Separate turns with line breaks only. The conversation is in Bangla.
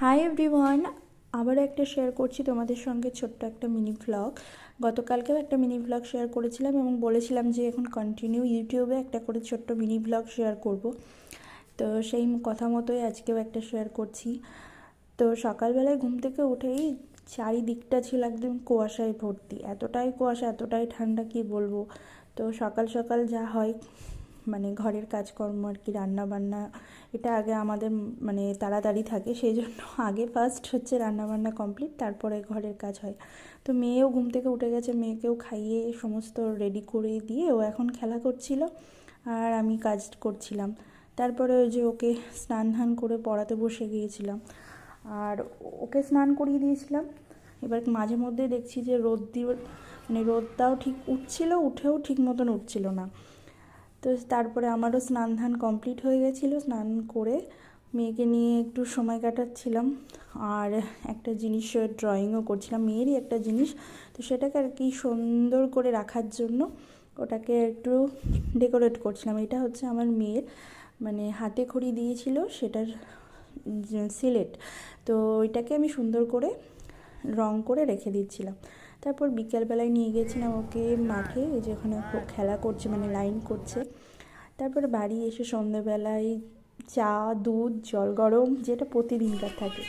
হাই এভরিওয়ান, আবারও একটা শেয়ার করছি তোমাদের সঙ্গে ছোট্ট একটা মিনি ভ্লগ। গতকালকেও একটা মিনি ভ্লগ শেয়ার করেছিলাম এবং বলেছিলাম যে এখন কন্টিনিউ ইউটিউবে একটা করে ছোট্ট মিনি ভ্লগ শেয়ার করব। তো সেই কথা মতোই আজকেও একটা শেয়ার করছি। তো সকালবেলায় ঘুম থেকে উঠেই চারিদিকটা ছিল একদম কুয়াশায় ভর্তি, এতটাই কুয়াশা এতটাই ঠান্ডা কি বলবো। তো সকাল সকাল যা হয় মানে ঘরের কাজকর্ম আর কি, রান্না বান্না, এটা আগে আমাদের মানে তাড়াতাড়ি থাকে, সেই জন্য আগে ফার্স্ট হচ্ছে রান্না বান্না কমপ্লিট, তারপরে ঘরের কাজ হয়। তো মেয়েও ঘুম থেকে উঠে গেছে, মেয়েকেও খাইয়ে সমস্ত রেডি করে দিয়ে ও এখন খেলা করছিল আর আমি কাজ করছিলাম। তারপরে ওই যে ওকে স্নান ধান করে পড়াতে বসে গিয়েছিলাম আর ওকে স্নান করিয়ে দিয়েছিলাম। এবার মাঝে মধ্যে দেখছি যে রোদ দিয়ে মানে রোদটাও ঠিক উঠছিল, উঠেও ঠিক মতন উঠছিল না। তো তারপরে আমারও স্নান ধান কমপ্লিট হয়ে গেছিলো, স্নান করে মেয়েকে নিয়ে একটু সময় কাটাচ্ছিলাম আর একটা জিনিস ড্রয়িংও করছিলাম, মেয়েরই একটা জিনিস। তো সেটাকে আর কি সুন্দর করে রাখার জন্য ওটাকে একটু ডেকোরেট করছিলাম। এটা হচ্ছে আমার মেয়ের মানে হাতে খড়ি দিয়েছিল, সেটার সিলেট। তো ওইটাকে আমি সুন্দর করে রং করে রেখে দিচ্ছিলাম। তারপর বিকেলবেলায় নিয়ে গেছিলাম ওকে মাঠে, যেখানে খেলা করছে মানে লাইন করছে। তারপরে বাড়ি এসে সন্ধ্যেবেলায় চা, দুধ, জল গরম, যেটা প্রতিদিনকার থাকে,